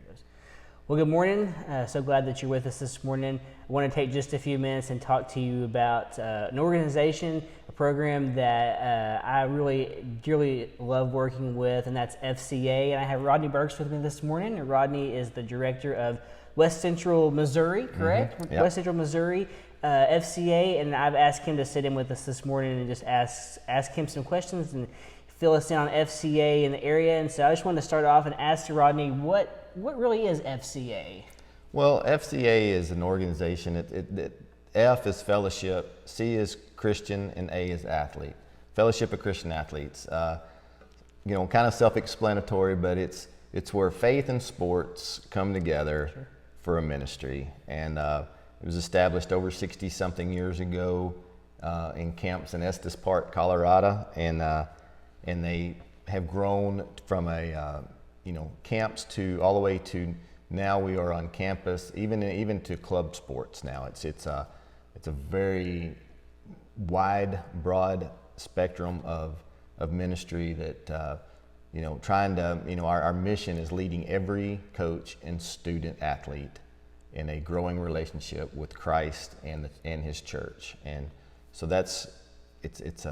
it goes. Well, good morning. So glad that you're with us this morning. I want to take just a few minutes and talk to you about an organization, a program that I really dearly love working with, and that's FCA. And I have Rodney Burks with me this morning. And Rodney is the director of West Central Missouri, correct? Mm-hmm. Yep. West Central Missouri, FCA. And I've asked him to sit in with us this morning and just ask him some questions and fill us in on FCA in the area. And so I just wanted to start off and ask Rodney, what really is FCA? Well, FCA is an organization. F is fellowship, C is Christian, and A is athlete. Fellowship of Christian Athletes. Kind of self-explanatory, but it's where faith and sports come together for a ministry. And it was established over 60-something years ago in camps in Estes Park, Colorado, and they have grown from camps to all the way to now we are on campus, even to club sports now. It's a very wide, broad spectrum of ministry that our mission is leading every coach and student athlete in a growing relationship with Christ and His church. And so it's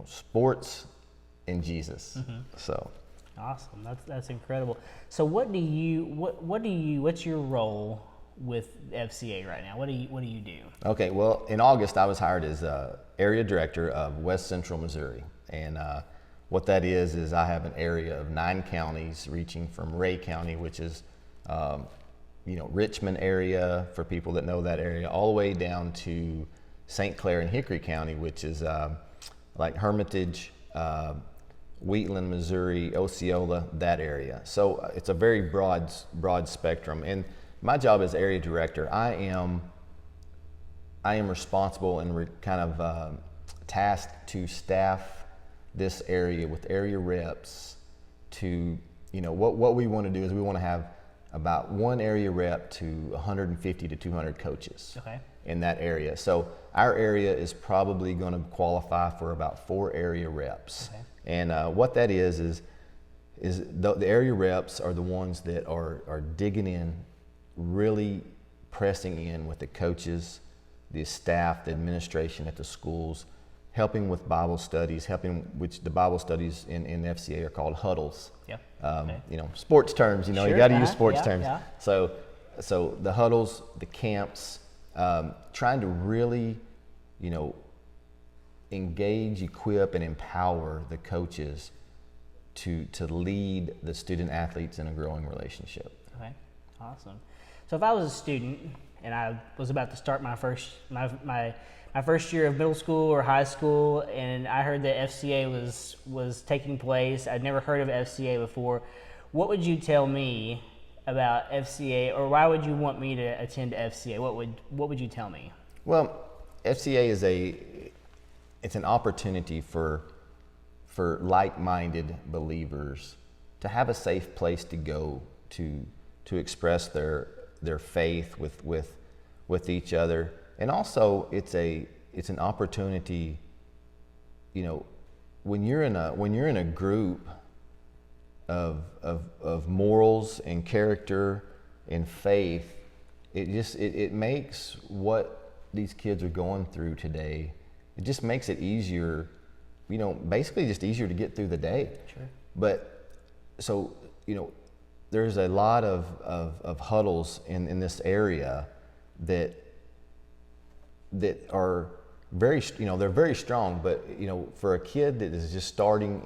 sports and Jesus. Mm-hmm. So awesome. That's incredible. So what's your role with FCA right now? What do you do? Okay, well, in August I was hired as area director of West Central Missouri, and what that is I have an area of 9 counties reaching from Ray County, which is Richmond area for people that know that area, all the way down to St. Clair and Hickory County, which is like Hermitage, Wheatland, Missouri, Osceola, that area. So it's a very broad spectrum. And my job as area director, I am responsible and tasked to staff this area with area reps to, what we want to do is we want to have about one area rep to 150 to 200 coaches in that area. So our area is probably going to qualify for about 4 area reps. Okay. And what that is the area reps are the ones that are digging in, really pressing in with the coaches, the staff, the administration at the schools, helping with Bible studies, which the Bible studies in FCA are called huddles. Yeah. Sports terms, you got to use sports terms. Yeah. So the huddles, the camps, trying to really, engage, equip, and empower the coaches to lead the student athletes in a growing relationship. Okay, awesome. So if I was a student and I was about to start my first year of middle school or high school, and I heard that FCA was taking place, I'd never heard of FCA before, what would you tell me about FCA, or why would you want me to attend FCA? What would you tell me? Well, FCA it's an opportunity for like-minded believers to have a safe place to go to express their faith with each other. And also it's an opportunity, when you're in a group of morals and character and faith, it makes what these kids are going through today, it just makes it easier, basically just easier to get through the day. Sure. But so, there's a lot of huddles in this area that are very, they're very strong, but, for a kid that is just starting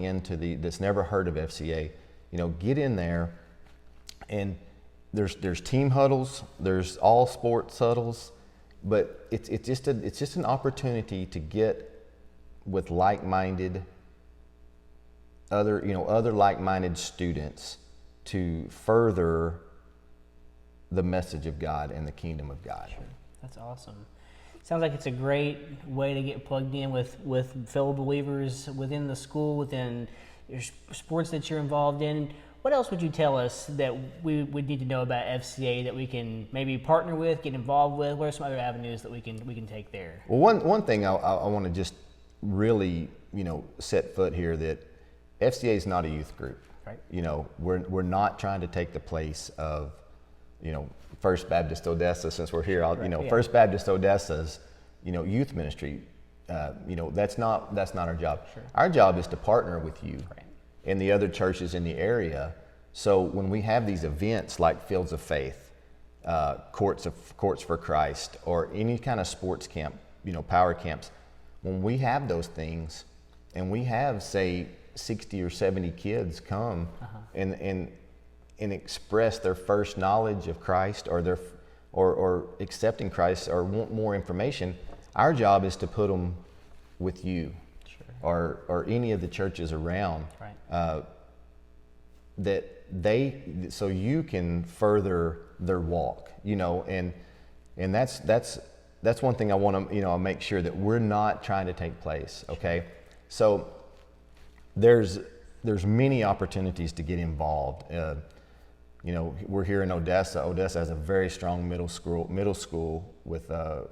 that's never heard of FCA, get in there, and there's team huddles, there's all sports huddles, but it's just an opportunity to get with like-minded other like-minded students to further the message of God and the kingdom of God. Sure. That's awesome. Sounds like it's a great way to get plugged in with fellow believers within the school, within your sports that you're involved in. What else would you tell us that we would need to know about FCA that we can maybe partner with, get involved with? What are some other avenues that we can take there? Well, one thing I want to just really set foot here, that FCA is not a youth group. Right. We're not trying to take the place of First Baptist Odessa, since we're here, Yeah. First Baptist Odessa's, youth ministry, that's not our job. Sure. Our job is to partner with you Right. and the other churches in the area. So when we have these events like Fields of Faith, Courts for Christ, or any kind of sports camp, power camps, when we have those things, and we have, say, 60 or 70 kids come and express their first knowledge of Christ, or accepting Christ, or want more information, our job is to put them with you, Sure. or any of the churches around, Right. so you can further their walk, and that's one thing I want to make sure that we're not trying to take place. Okay, so there's many opportunities to get involved. We're here in Odessa. Odessa has a very strong middle school with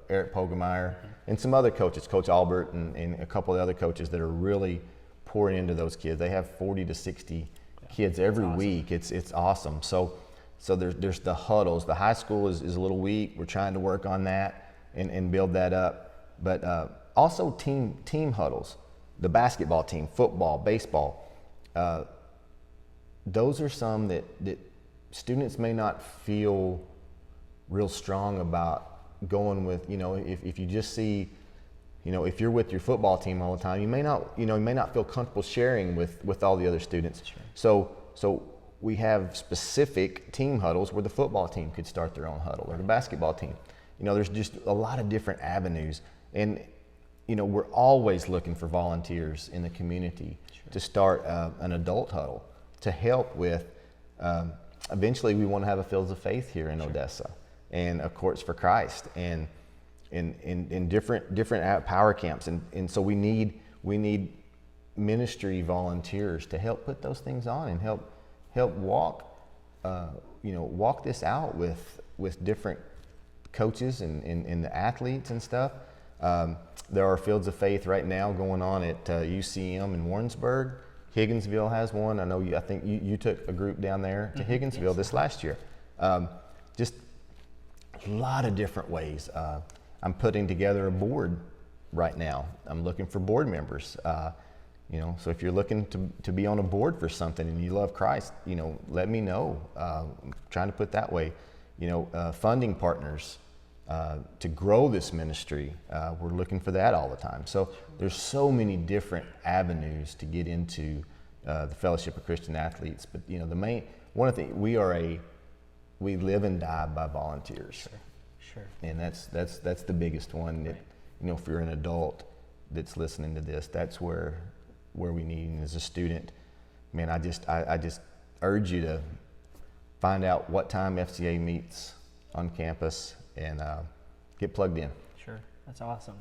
Eric Pogemeyer and some other coaches, Coach Albert and a couple of other coaches that are really pouring into those kids. They have 40 to 60 kids every week. It's awesome. So there's the huddles. The high school is a little weak. We're trying to work on that and build that up. But also team huddles. The basketball team, football, baseball. Those are some that students may not feel real strong about going with. If you just see, if you're with your football team all the time, you may not feel comfortable sharing with all the other students. Sure. So we have specific team huddles where the football team could start their own huddle, or the basketball team. There's just a lot of different avenues, and we're always looking for volunteers in the community to start an adult huddle to help with. Eventually, we want to have a Fields of Faith here in Odessa, and a Courts for Christ, and in different power camps, and so we need ministry volunteers to help put those things on and help walk this out with different coaches and the athletes and stuff. There are Fields of Faith right now going on at UCM in Warrensburg. Higginsville has one. I think you took a group down there to Higginsville this last year. Just a lot of different ways. I'm putting together a board right now. I'm looking for board members. So if you're looking to be on a board for something and you love Christ, let me know. I'm trying to put that way. Funding partners to grow this ministry. We're looking for that all the time. So there's so many different avenues to get into the Fellowship of Christian Athletes. But the main one of the things, we live and die by volunteers. Sure. And that's the biggest one. That if you're an adult that's listening to this, that's where we need. And as a student, man, I just urge you to find out what time FCA meets on campus and get plugged in. Sure, that's awesome.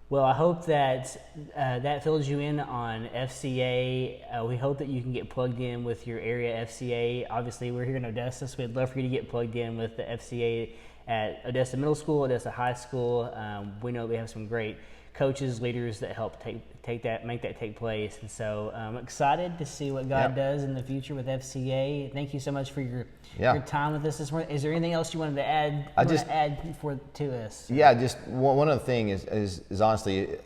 Well, I hope that that fills you in on FCA. We hope that you can get plugged in with your area FCA. Obviously, we're here in Odessa, so we'd love for you to get plugged in with the FCA at Odessa Middle School, Odessa High School. We know we have some great coaches, leaders that help make that take place. And so I'm excited to see what God does in the future with FCA. Thank you so much for your time with us this morning. Is there anything else you wanted to add? To us? Yeah, just one other thing is honestly,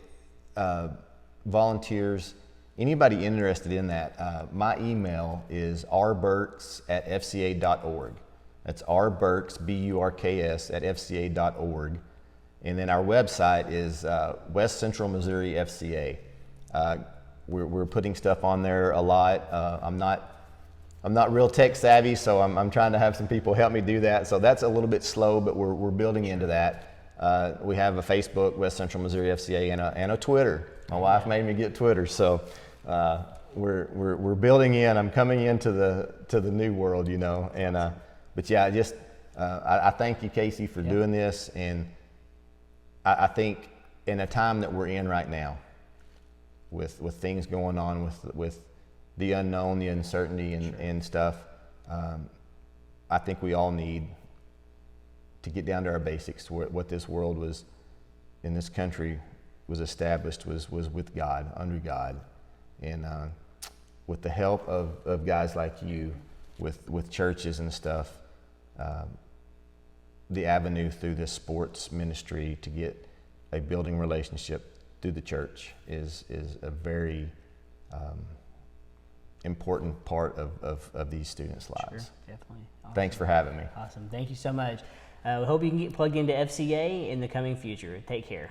volunteers, anybody interested in that, my email is rburks@fca.org. That's rburks, B-U-R-K-S, @fca.org. And then our website is West Central Missouri FCA. We're putting stuff on there a lot. I'm not real tech savvy, so I'm trying to have some people help me do that. So that's a little bit slow, but we're building into that. We have a Facebook, West Central Missouri FCA, and a Twitter. My wife made me get Twitter, so we're building in. I'm coming into the new world, And but yeah, I thank you, Casey, for doing this, and I think in a time that we're in right now, with things going on with the unknown, the uncertainty, and stuff, I think we all need to get down to our basics. What this world was, in this country, was established was with God, under God, and with the help of guys like you, with churches and stuff. the avenue through this sports ministry to get a building relationship through the church is a very important part of these students' lives. Sure, definitely. Awesome. Thanks for having me. Awesome. Thank you so much. We hope you can get plugged into FCA in the coming future. Take care.